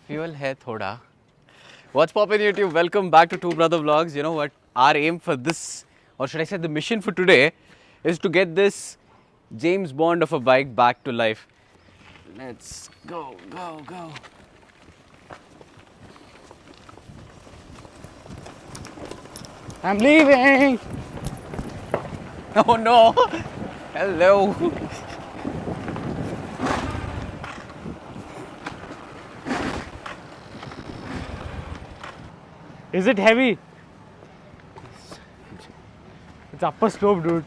Fuel hai thoda. What's poppin' YouTube? Welcome back to Two Brother Vlogs. You know what? Our aim for this, or should I say the mission for today, is to get this James Bond of a bike back to life. Let's go, go, go. I'm leaving. Oh no! Hello! Is it heavy? It's upper slope, dude.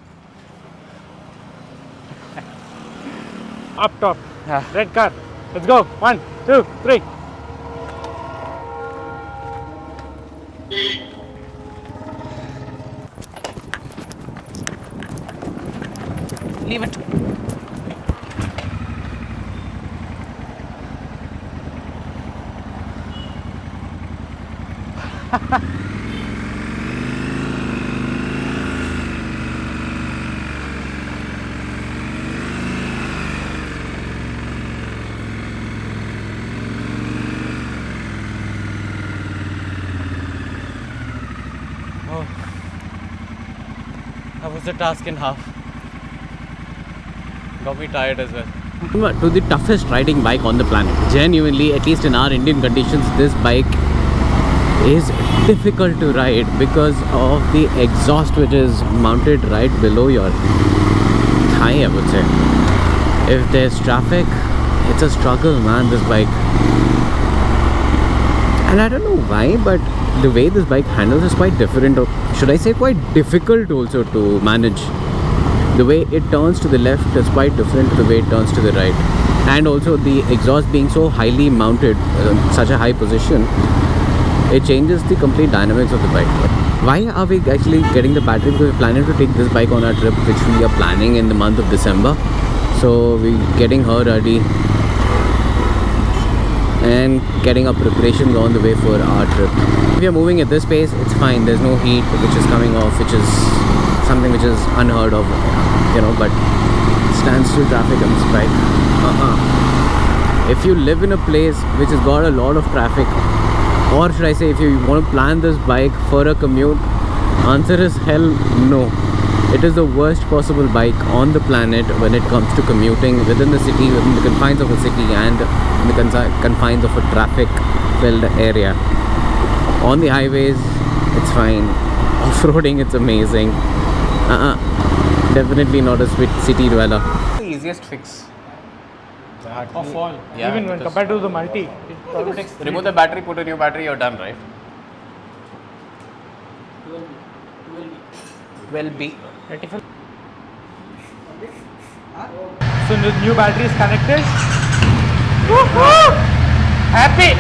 Up top. Red car. Let's go. 1, 2, 3. Leave it. Oh, that was a task in half. Got me tired as well. To the toughest riding bike on the planet. Genuinely, at least in our Indian conditions, this bike is difficult to ride because of the exhaust which is mounted right below your thigh, I would say. If there's traffic, it's a struggle, man, this bike. And I don't know why, but the way this bike handles is quite different, or should I say quite difficult also to manage. The way it turns to the left is quite different to the way it turns to the right. And also the exhaust being so highly mounted, such a high position, it changes the complete dynamics of the bike. Why are we actually getting the battery? Because we're planning to take this bike on our trip, which we are planning in the month of December. So we're getting her ready and getting our preparations on the way for our trip. If we are moving at this pace, it's fine. There's no heat which is coming off, which is something which is unheard of, you know, but standstill traffic on this bike. If you live in a place which has got a lot of traffic, or should I say if you want to plan this bike for a commute, answer is hell no. It is the worst possible bike on the planet when it comes to commuting within the city, within the confines of a city and in the confines of a traffic filled area. On the highways, it's fine. Off-roading, it's amazing. Definitely not a city dweller. The easiest fix. Of all. Yeah, Even when compared to the multi, it probably takes 3 Remove the battery, put a new battery, you're done, right? 12B. 85. So the new battery is connected. Woohoo! Happy!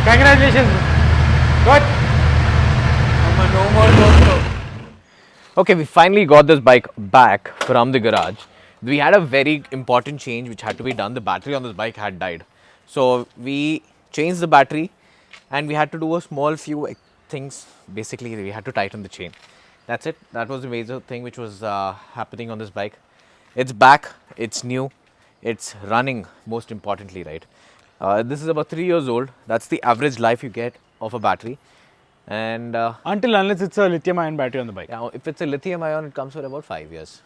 Congratulations. Good. No more GoPro. Okay, we finally got this bike back from the garage. We had a very important change which had to be done. The battery on this bike had died. So we changed the battery and we had to do a small few things. Basically, we had to tighten the chain. That's it. That was the major thing which was happening on this bike. It's back. It's new. It's running, most importantly, right? This is about 3 years old. That's the average life you get of a battery. And Until unless it's a lithium ion battery on the bike. now, if it's a lithium ion, it comes for about 5 years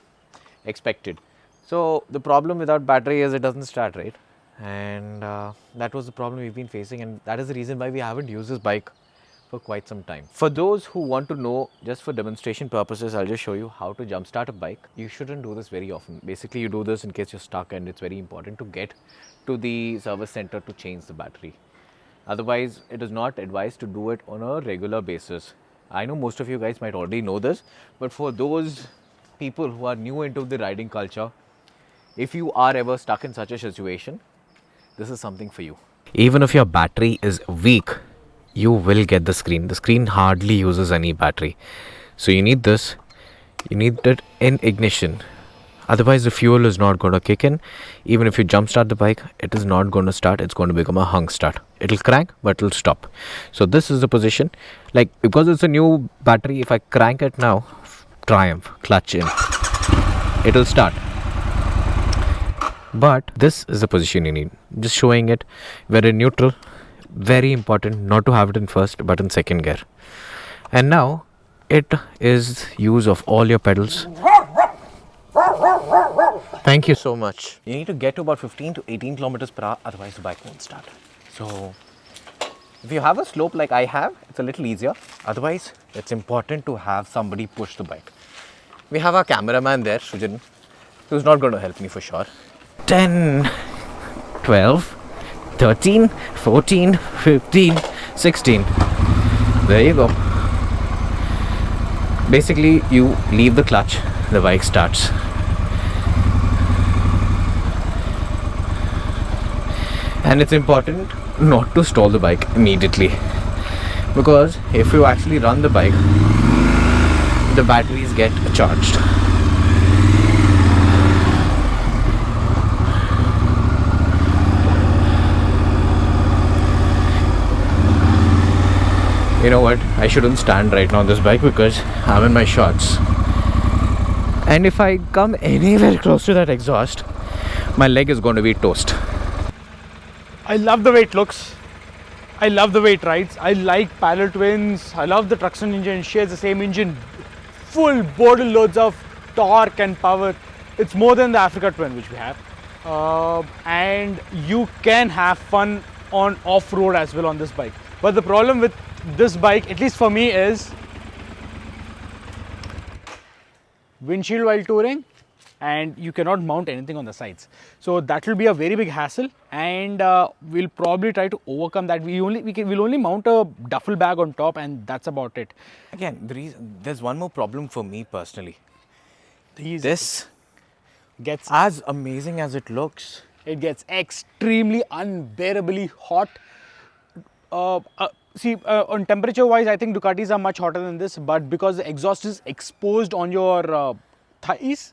expected. So the problem without battery is it doesn't start, right? And that was the problem we've been facing, and that is the reason why we haven't used this bike for quite some time. For those who want to know, just for demonstration purposes, I'll just show you how to jumpstart a bike. You shouldn't do this very often. Basically, you do this in case you're stuck, and it's very important to get to the service center to change the battery. Otherwise, it is not advised to do it on a regular basis. I know most of you guys might already know this, but for those people who are new into the riding culture, if you are ever stuck in such a situation, this is something for you. Even if your battery is weak, you will get the screen. The screen hardly uses any battery. So you need this. You need it in ignition. Otherwise, the fuel is not going to kick in. Even if you jump start the bike, it is not going to start. It's going to become a hung start. It'll crank, but it'll stop. So this is the position. Like, because it's a new battery, if I crank it now, triumph, clutch in, it'll start. But this is the position you need. Just showing it, we're in neutral. Very important not to have it in first but in second gear. And now it is use of all your pedals. Thank you so much. You need to get to about 15 to 18 kilometers per hour, otherwise the bike won't start. So if you have a slope like I have, it's a little easier. Otherwise, it's important to have somebody push the bike. We have our cameraman there, Shujan, who's not going to help me for sure. 10, 12, 13, 14, 15, 16. There you go. Basically, you leave the clutch, the bike starts. And it's important not to stall the bike immediately, because if you actually run the bike, the batteries get charged. You know what, I shouldn't stand right now on this bike because I'm in my shorts, and if I come anywhere close to that exhaust, my leg is going to be toast. I love the way it looks. I love the way it rides. I like parallel twins. I love the Truxton engine. It shares the same engine. Full boatloads loads of torque and power. It's more than the Africa Twin which we have. And you can have fun on off-road as well on this bike. But the problem with this bike, at least for me, is windshield while touring, and you cannot mount anything on the sides. So that will be a very big hassle, and we'll probably try to overcome that. We'll only mount a duffel bag on top, and that's about it. Again, there's one more problem for me personally. This gets as amazing as it looks, it gets extremely unbearably hot. On temperature wise, I think Ducatis are much hotter than this, but because the exhaust is exposed on your thighs,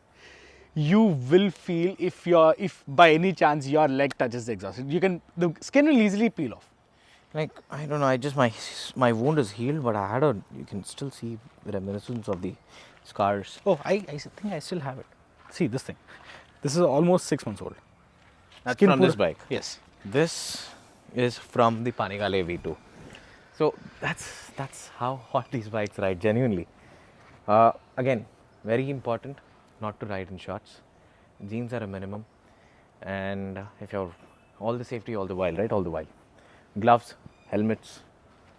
you will feel if by any chance your leg touches the exhaust. The skin will easily peel off. like, I don't know, my wound is healed, but you can still see the reminiscence of the scars. Oh, I think I still have it. See this thing. This is almost 6 months old. That's from this bike. Yes. This is from the Panigale V2. So that's how hot these bikes ride, genuinely. Again, very important not to ride in shorts. Jeans are a minimum, and if you're all the safety all the while, right? All the while. Gloves, helmets,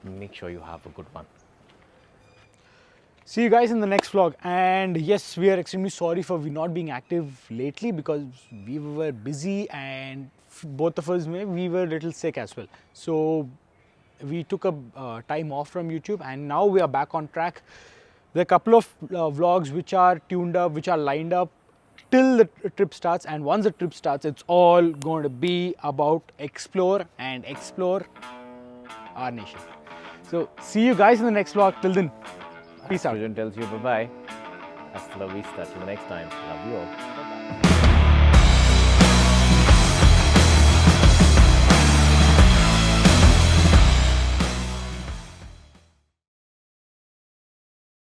make sure you have a good one. See you guys in the next vlog. And yes, we are extremely sorry for we not being active lately because we were busy, and both of us we were a little sick as well. So we took a time off from YouTube, and now we are back on track. There are a couple of vlogs which are tuned up, which are lined up till the trip starts, and once the trip starts, it's all going to be about explore our nation. So see you guys in the next vlog. Till then, peace out. Srujan tells you bye-bye. Hasta la vista. Till the next time. Love you all.